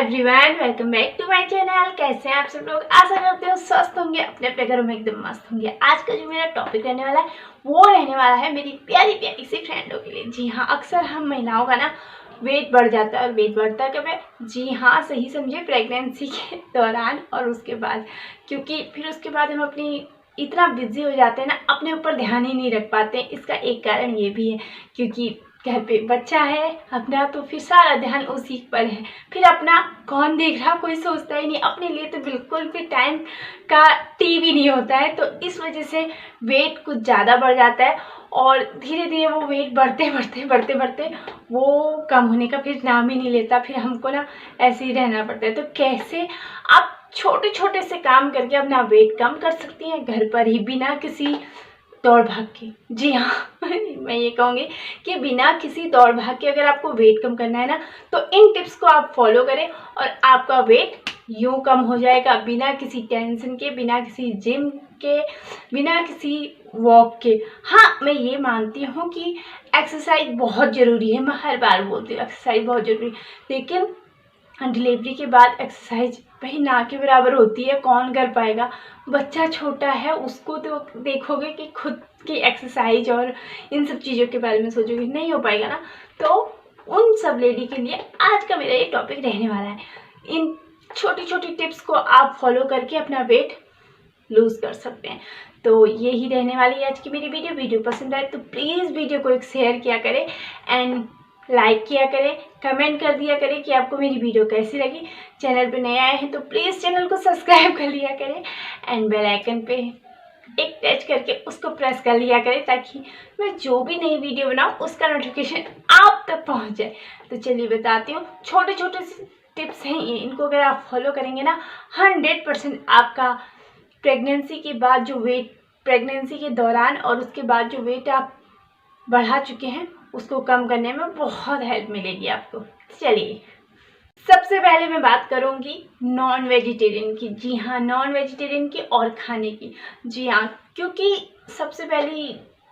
Everyone, welcome back to my channel. कैसे हैं आप सब लोग? आशा करते हो स्वस्थ होंगे, अपने अपने घरों में एकदम मस्त होंगे। आज का जो मेरा टॉपिक रहने वाला है वो रहने वाला है मेरी प्यारी प्यारी सी फ्रेंडों के लिए। जी हाँ, अक्सर हम महिलाओं का ना वेट बढ़ जाता है। और वेट बढ़ता है कब है? जी हाँ, सही समझे, प्रेगनेंसी के दौरान और उसके बाद। क्योंकि फिर उसके बाद हम अपनी इतना बिजी हो जाते हैं ना, अपने ऊपर ध्यान ही नहीं रख पाते। इसका एक कारण ये भी है क्योंकि घर पे बच्चा है अपना, तो फिर सारा ध्यान उसी पर है। फिर अपना कौन देख रहा, कोई सोचता ही नहीं। अपने लिए तो बिल्कुल भी टाइम का टीवी नहीं होता है। तो इस वजह से वेट कुछ ज़्यादा बढ़ जाता है और धीरे धीरे वो वेट बढ़ते बढ़ते बढ़ते बढ़ते वो कम होने का फिर नाम ही नहीं लेता। फिर हमको ना ऐसे ही रहना पड़ता है। तो कैसे आप छोटे छोटे से काम करके अपना वेट कम कर सकती हैं घर पर ही, बिना किसी दौड़ भाग के। जी हाँ मैं ये कहूँगी कि बिना किसी दौड़ भाग के अगर आपको वेट कम करना है ना, तो इन टिप्स को आप फॉलो करें और आपका वेट यूँ कम हो जाएगा, बिना किसी टेंशन के, बिना किसी जिम के, बिना किसी वॉक के। हाँ, मैं ये मानती हूँ कि एक्सरसाइज बहुत ज़रूरी है। मैं हर बार बोलती हूँ एक्सरसाइज बहुत ज़रूरी, लेकिन डिलीवरी के बाद एक्सरसाइज वही ना के बराबर होती है। कौन कर पाएगा? बच्चा छोटा है, उसको तो देखोगे कि खुद की एक्सरसाइज और इन सब चीज़ों के बारे में सोचोगे, नहीं हो पाएगा ना। तो उन सब लेडी के लिए आज का मेरा ये टॉपिक रहने वाला है। इन छोटी छोटी टिप्स को आप फॉलो करके अपना वेट लूज़ कर सकते हैं। तो यही रहने वाली है आज की मेरी वीडियो पसंद आए तो प्लीज़ वीडियो को एक शेयर किया करें एंड लाइक किया करें, कमेंट कर दिया करें कि आपको मेरी वीडियो कैसी लगी। चैनल पे नए आए हैं तो प्लीज़ चैनल को सब्सक्राइब कर लिया करें एंड बेल आइकन पे एक टच करके उसको प्रेस कर लिया करें, ताकि मैं जो भी नई वीडियो बनाऊँ उसका नोटिफिकेशन आप तक पहुंच जाए। तो चलिए बताती हूँ, छोटे छोटे टिप्स हैं ये, इनको अगर आप फॉलो करेंगे ना 100% आपका प्रेगनेंसी के बाद जो वेट, प्रेगनेंसी के दौरान और उसके बाद जो वेट आप बढ़ा चुके हैं उसको कम करने में बहुत हेल्प मिलेगी आपको। चलिए, सबसे पहले मैं बात करूंगी नॉन वेजिटेरियन की। जी हाँ, नॉन वेजिटेरियन की और खाने की। जी हाँ, क्योंकि सबसे पहली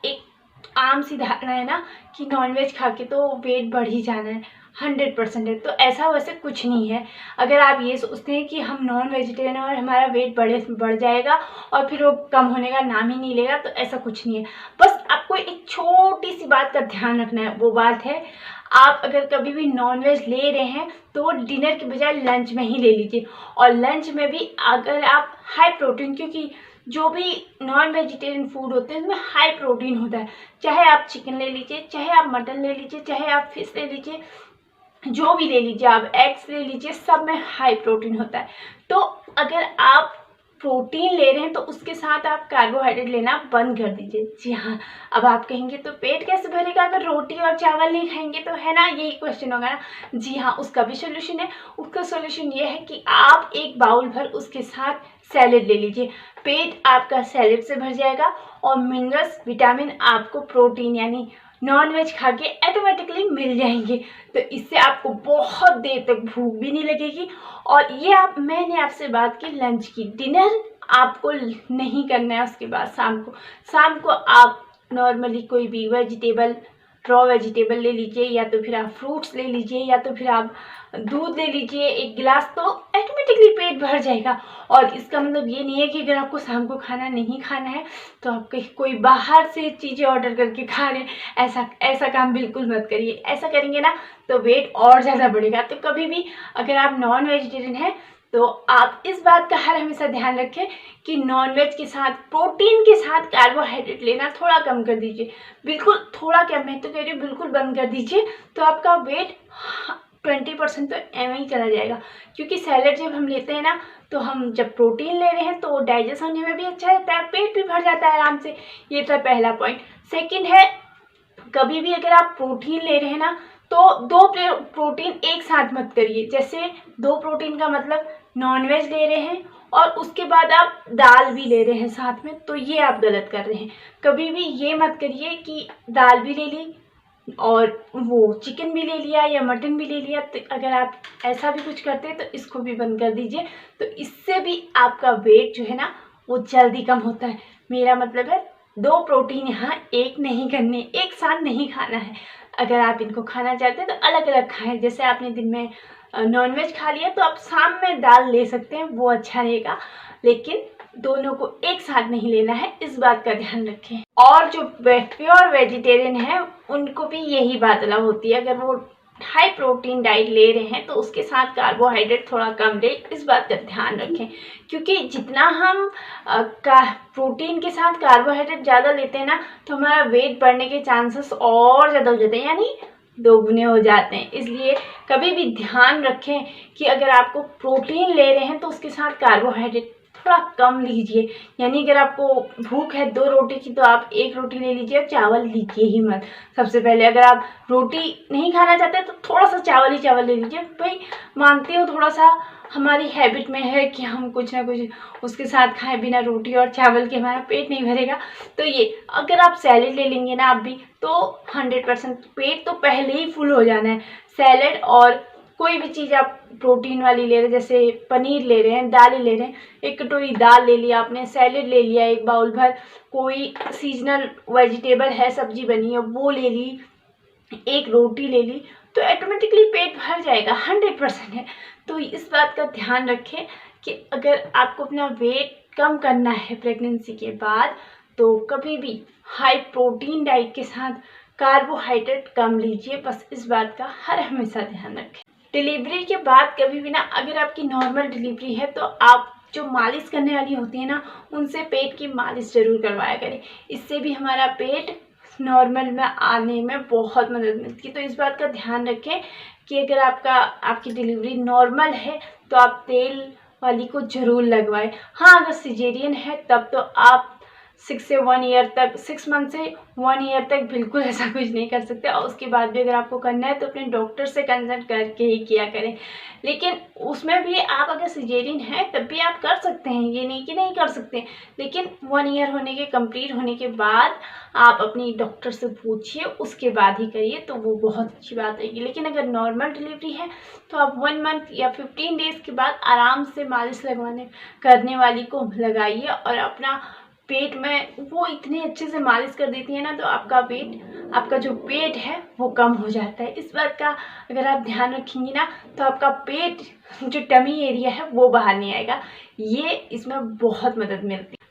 एक आम सी धारणा है ना कि नॉन वेज खा के तो वेट बढ़ ही जाना है, 100% है। तो ऐसा वैसे कुछ नहीं है। अगर आप ये सोचते हैं कि हम नॉन वेजिटेरियन और हमारा वेट बढ़ जाएगा और फिर वो कम होने का नाम ही नहीं लेगा, तो ऐसा कुछ नहीं है। बस आपको एक छोटी सी बात का ध्यान रखना है। वो बात है, आप अगर कभी भी नॉन वेज ले रहे हैं तो डिनर के बजाय लंच में ही ले लीजिए। और लंच में भी अगर आप हाई प्रोटीन, क्योंकि जो भी नॉन वेजिटेरियन फूड होते हैं उसमें हाई प्रोटीन होता है। चाहे आप चिकन ले लीजिए, चाहे आप मटन ले लीजिए, चाहे आप फिश ले लीजिए, जो भी ले लीजिए, आप एग्स ले लीजिए, सब में हाई प्रोटीन होता है। तो अगर आप प्रोटीन ले रहे हैं तो उसके साथ आप कार्बोहाइड्रेट लेना बंद कर दीजिए। जी हाँ, अब आप कहेंगे तो पेट कैसे भरेगा अगर रोटी और चावल नहीं खाएंगे, तो है ना, यही क्वेश्चन होगा ना। जी हाँ, उसका भी सोल्यूशन है। उसका सोल्यूशन ये है कि आप एक बाउल भर उसके साथ सैलेड ले लीजिए। पेट आपका सैलेड से भर जाएगा और मिनरल्स, विटामिन आपको प्रोटीन यानी नॉन वेज खा के ऑटोमेटिकली मिल जाएंगे। तो इससे आपको बहुत देर तक भूख भी नहीं लगेगी। और ये मैंने आपसे बात की लंच की। डिनर आपको नहीं करना है। उसके बाद शाम को आप नॉर्मली कोई भी वेजिटेबल, रॉ वेजिटेबल ले लीजिए, या तो फिर आप फ्रूट्स ले लीजिए, या तो फिर आप दूध ले लीजिए 1 गिलास, तो ऑटोमेटिकली पेट भर जाएगा। और इसका मतलब ये नहीं है कि अगर आपको शाम को खाना नहीं खाना है तो आप कोई बाहर से चीज़ें ऑर्डर करके खा रहे हैं। ऐसा काम बिल्कुल मत करिए। ऐसा करेंगे ना तो वेट और ज़्यादा बढ़ेगा। तो कभी भी अगर आप नॉन वेजिटेरियन हैं तो आप इस बात का हर हमेशा ध्यान रखें कि नॉनवेज के साथ, प्रोटीन के साथ कार्बोहाइड्रेट लेना थोड़ा कम कर दीजिए। बिल्कुल थोड़ा क्या, मैं तो कह रही हूँ बिल्कुल बंद कर दीजिए। तो आपका वेट 20% तो एवं ही चला जाएगा। क्योंकि सैलेड जब हम लेते हैं ना, तो हम जब प्रोटीन ले रहे हैं तो डाइजेस्ट होने में भी अच्छा रहता है, पेट भी भर जाता है आराम से। ये था पहला पॉइंट। सेकेंड है, कभी भी अगर आप प्रोटीन ले रहे हैं ना तो 2 प्रोटीन एक साथ मत करिए। जैसे 2 प्रोटीन का मतलब नॉनवेज ले रहे हैं और उसके बाद आप दाल भी ले रहे हैं साथ में, तो ये आप गलत कर रहे हैं। कभी भी ये मत करिए कि दाल भी ले ली और वो चिकन भी ले लिया या मटन भी ले लिया। तो अगर आप ऐसा भी कुछ करते हैं तो इसको भी बंद कर दीजिए। तो इससे भी आपका वेट जो है ना वो जल्दी कम होता है। मेरा मतलब है 2 प्रोटीन यहाँ एक नहीं करने, एक साथ नहीं खाना है। अगर आप इनको खाना चाहते हैं तो अलग अलग खाएं। जैसे आपने दिन में नॉनवेज खा लिया तो आप शाम में दाल ले सकते हैं, वो अच्छा रहेगा, लेकिन दोनों को एक साथ नहीं लेना है, इस बात का ध्यान रखें। और जो प्योर वेजिटेरियन है उनको भी यही बात अलग होती है, अगर वो हाई प्रोटीन डाइट ले रहे हैं तो उसके साथ कार्बोहाइड्रेट थोड़ा कम ले, इस बात का ध्यान रखें। क्योंकि जितना हम प्रोटीन के साथ कार्बोहाइड्रेट ज़्यादा लेते हैं ना, तो हमारा वेट बढ़ने के चांसेस और ज़्यादा हो जाते हैं, यानी दोगुने हो जाते हैं। इसलिए कभी भी ध्यान रखें कि अगर आपको प्रोटीन ले रहे हैं तो उसके साथ कार्बोहाइड्रेट थोड़ा कम लीजिए। यानी अगर आपको भूख है 2 रोटी की तो आप 1 रोटी ले लीजिए, चावल लीजिए ही मत। सबसे पहले अगर आप रोटी नहीं खाना चाहते तो थोड़ा सा चावल ही चावल ले लीजिए। भाई मानती हूँ थोड़ा सा हमारी हैबिट में है कि हम कुछ ना कुछ उसके साथ खाएं, बिना रोटी और चावल के हमारा पेट नहीं भरेगा। तो ये अगर आप सैलेड ले लेंगे ना आप भी, तो 100% पेट तो पहले ही फुल हो जाना है। सैलेड और कोई भी चीज़ आप प्रोटीन वाली ले रहे हैं, जैसे पनीर ले रहे हैं, दाल ले रहे हैं, 1 कटोरी दाल ले लिया आपने, सैलेड ले लिया 1 बाउल भर, कोई सीजनल वेजिटेबल है सब्जी बनी है वो ले ली, 1 रोटी ले ली, तो ऑटोमेटिकली पेट भर जाएगा, 100% है। तो इस बात का ध्यान रखें कि अगर आपको अपना वेट कम करना है प्रेगनेंसी के बाद, तो कभी भी हाई प्रोटीन डाइट के साथ कार्बोहाइड्रेट कम लीजिए, बस इस बात का हर हमेशा ध्यान रखें। डिलीवरी के बाद कभी भी ना, अगर आपकी नॉर्मल डिलीवरी है तो आप जो मालिश करने वाली होती है ना, उनसे पेट की मालिश ज़रूर करवाया करें। इससे भी हमारा पेट नॉर्मल में आने में बहुत मदद मिलती है। तो इस बात का ध्यान रखें कि अगर आपकी डिलीवरी नॉर्मल है तो आप तेल वाली को ज़रूर लगवाएं। हाँ, अगर सिजेरियन है तब तो आप 6 से 1 ईयर तक, 6 मंथ से 1 ईयर तक बिल्कुल ऐसा कुछ नहीं कर सकते। और उसके बाद भी अगर आपको करना है तो अपने डॉक्टर से कंसल्ट करके ही किया करें। लेकिन उसमें भी आप अगर सिजेरियन है तब भी आप कर सकते हैं, ये नहीं कि नहीं कर सकते, लेकिन 1 ईयर होने के कंप्लीट होने के बाद आप अपनी डॉक्टर से पूछिए, उसके बाद ही करिए, तो वो बहुत अच्छी बात रहेगी। लेकिन अगर नॉर्मल डिलीवरी है तो आप 1 मंथ या 15 डेज़ के बाद आराम से मालिश करने वाली को लगाइए, और अपना पेट में वो इतने अच्छे से मालिश कर देती है ना, तो आपका जो पेट है वो कम हो जाता है। इस बात का अगर आप ध्यान रखेंगी ना, तो आपका पेट जो टमी एरिया है वो बाहर नहीं आएगा, ये इसमें बहुत मदद मिलती है।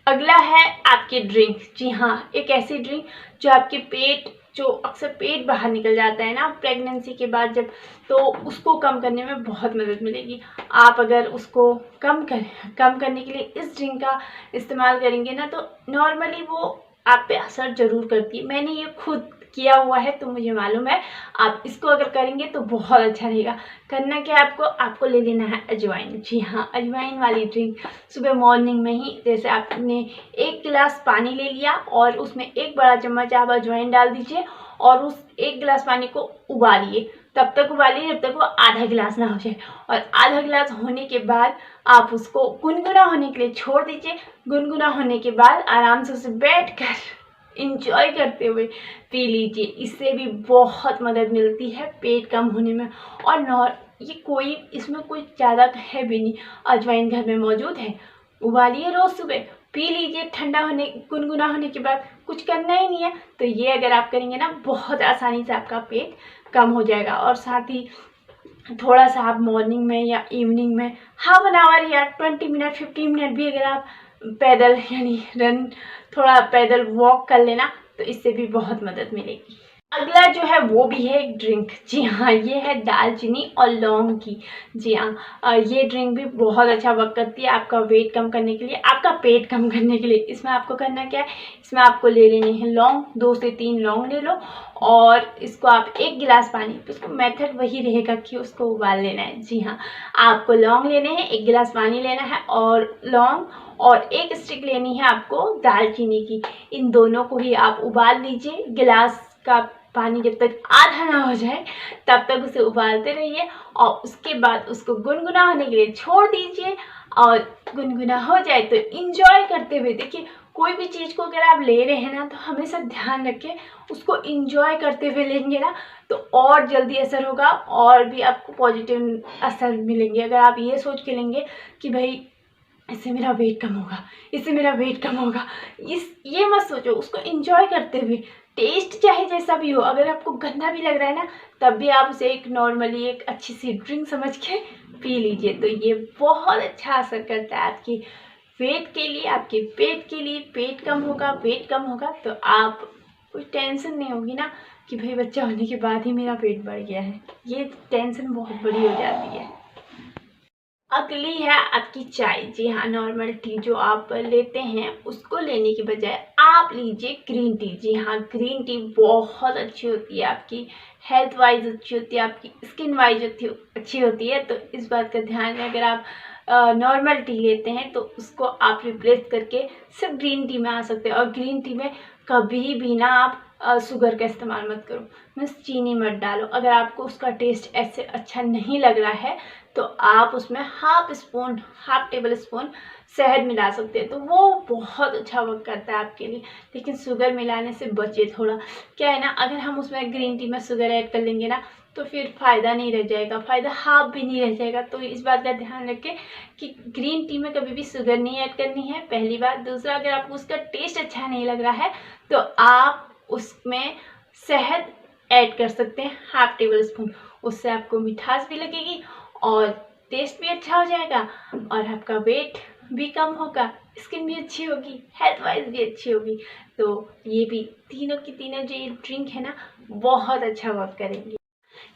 अगला है आपकी ड्रिंक। जी हाँ, एक ऐसी ड्रिंक जो आपके पेट, जो अक्सर पेट बाहर निकल जाता है ना प्रेगनेंसी के बाद जब, तो उसको कम करने में बहुत मदद मिलेगी। आप अगर उसको कम करने के लिए इस ड्रिंक का इस्तेमाल करेंगे ना, तो नॉर्मली वो आप पे असर ज़रूर करती है। मैंने ये खुद किया हुआ है तो मुझे मालूम है। आप इसको अगर करेंगे तो बहुत अच्छा रहेगा। करना क्या है आपको ले लेना है अजवाइन। जी हाँ, अजवाइन वाली ड्रिंक सुबह मॉर्निंग में ही, जैसे आपने 1 गिलास पानी ले लिया और उसमें 1 बड़ा चम्मच आप अजवाइन डाल दीजिए, और उस 1 गिलास पानी को उबालिए। तब तक उबालिए जब तक वो आधा गिलास ना हो जाए, और आधा गिलास होने के बाद आप उसको गुनगुना होने के लिए छोड़ दीजिए। गुनगुना होने के बाद आराम से उसे बैठकर इंजॉय करते हुए पी लीजिए। इससे भी बहुत मदद मिलती है पेट कम होने में। और ये इसमें कोई ज़्यादा है भी नहीं, अजवाइन घर में मौजूद है, उबालिए रोज़ सुबह पी लीजिए। गुनगुना होने के बाद कुछ करना ही नहीं है, तो ये अगर आप करेंगे ना, बहुत आसानी से आपका पेट कम हो जाएगा। और साथ ही थोड़ा सा आप मॉर्निंग में या इवनिंग में हाफ एन आवर या 20 मिनट 15 मिनट भी अगर आप पैदल यानी थोड़ा पैदल वॉक कर लेना, तो इससे भी बहुत मदद मिलेगी। अगला जो है वो भी है एक ड्रिंक। जी हाँ, ये है दालचीनी और लौंग की। जी हाँ, ये ड्रिंक भी बहुत अच्छा वर्क करती है आपका वेट कम करने के लिए, आपका पेट कम करने के लिए। इसमें आपको करना क्या है, इसमें आपको ले लेने हैं लौंग, 2 से 3 लौंग ले लो, और इसको आप 1 गिलास पानी, उसको मेथड वही रहेगा कि उसको उबाल लेना है। जी हाँ, आपको लौंग लेने हैं, 1 गिलास पानी लेना है, और लौंग और 1 स्टिक लेनी है आपको दालचीनी की। इन दोनों को ही आप उबाल लीजिए। गिलास का पानी जब तक आधा ना हो जाए तब तक उसे उबालते रहिए, और उसके बाद उसको गुनगुना होने के लिए छोड़ दीजिए। और गुनगुना हो जाए तो इंजॉय करते हुए, देखिए कोई भी चीज़ को अगर आप ले रहे हैं ना, तो हमेशा ध्यान रखें उसको इंजॉय करते हुए लेंगे ना, तो और जल्दी असर होगा और भी आपको पॉजिटिव असर मिलेंगे। अगर आप ये सोच के लेंगे कि भाई इससे मेरा वेट कम होगा, इससे मेरा वेट कम होगा, ये मत सोचो, उसको एंजॉय करते हुए टेस्ट चाहे जैसा भी हो, अगर आपको गंदा भी लग रहा है ना, तब भी आप उसे एक नॉर्मली एक अच्छी सी ड्रिंक समझ के पी लीजिए। तो ये बहुत अच्छा असर करता है आपकी वेट के लिए, आपके पेट के लिए। पेट कम होगा, वेट कम होगा तो आप कोई टेंशन नहीं होगी ना कि भाई बच्चा होने के बाद ही मेरा पेट बढ़ गया है, ये टेंशन बहुत बड़ी हो जाती है। अगली है आपकी चाय। जी हाँ, नॉर्मल टी जो आप लेते हैं उसको लेने की बजाय आप लीजिए ग्रीन टी। जी हाँ, ग्रीन टी बहुत अच्छी होती है, आपकी हेल्थ वाइज अच्छी होती है, आपकी स्किन वाइज अच्छी होती है। तो इस बात का ध्यान है, अगर आप नॉर्मल टी लेते हैं तो उसको आप रिप्लेस करके सिर्फ ग्रीन टी में आ सकते हैं। और ग्रीन टी में कभी भी ना आप शुगर का इस्तेमाल मत करो, मीन्स चीनी मत डालो। अगर आपको उसका टेस्ट ऐसे अच्छा नहीं लग रहा है तो आप उसमें हाफ टेबल स्पून शहद मिला सकते हैं, तो वो बहुत अच्छा वर्क करता है आपके लिए। लेकिन शुगर मिलाने से बचे थोड़ा। क्या है ना, अगर हम उसमें ग्रीन टी में शुगर ऐड कर लेंगे ना तो फिर फ़ायदा नहीं रह जाएगा, फ़ायदा हाफ भी नहीं रह जाएगा। तो इस बात का ध्यान रखें कि ग्रीन टी में कभी भी शुगर नहीं ऐड करनी है, पहली बात। दूसरा, अगर आपको उसका टेस्ट अच्छा नहीं लग रहा है तो आप उसमें शहद ऐड कर सकते हैं हाफ टेबल स्पून। उससे आपको मिठास भी लगेगी और टेस्ट भी अच्छा हो जाएगा और आपका वेट भी कम होगा, स्किन भी अच्छी होगी, हेल्थ वाइज भी अच्छी होगी। तो ये भी तीनों की तीनों जो ये ड्रिंक है ना, बहुत अच्छा वर्क करेंगी।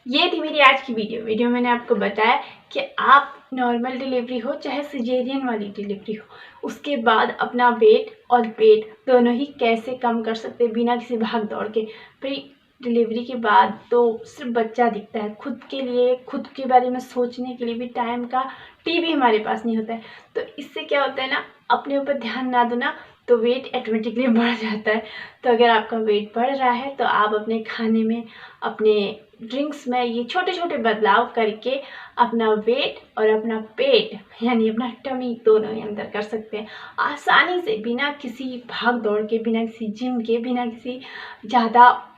ये थी मेरी आज की वीडियो मैंने आपको बताया कि आप नॉर्मल डिलीवरी हो चाहे सिजेरियन वाली डिलीवरी हो, उसके बाद अपना वेट और पेट दोनों ही कैसे कम कर सकते हैं बिना किसी भाग दौड़ के। भाई डिलीवरी के बाद तो सिर्फ बच्चा दिखता है, खुद के लिए, खुद के बारे में सोचने के लिए भी टाइम का भी हमारे पास नहीं होता है। तो इससे क्या होता है ना, अपने ऊपर ध्यान ना दो ना तो वेट ऑटोमेटिकली बढ़ जाता है। तो अगर आपका वेट बढ़ रहा है तो आप अपने खाने में, अपने ड्रिंक्स में ये छोटे छोटे बदलाव करके अपना वेट और अपना पेट यानी अपना टमी दोनों ही अंदर कर सकते हैं आसानी से, बिना किसी भाग दौड़ के, बिना किसी जिम के, बिना किसी ज़्यादा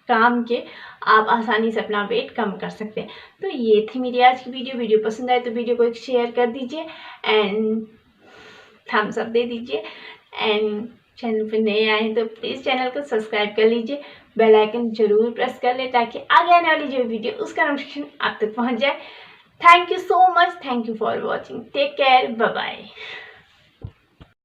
काम के आप आसानी से अपना वेट कम कर सकते हैं। तो ये थी मेरी आज की वीडियो पसंद आए तो वीडियो को एक शेयर कर दीजिए एंड थम्स अप दे दीजिए। एंड चैनल पर नए आए तो प्लीज़ चैनल को सब्सक्राइब कर लीजिए, बेल आइकन जरूर प्रेस कर ले ताकि आगे आने वाली जो वीडियो उसका नोटिफिकेशन आप तक पहुंच जाए। Thank you so much, thank you for watching, take care, bye bye.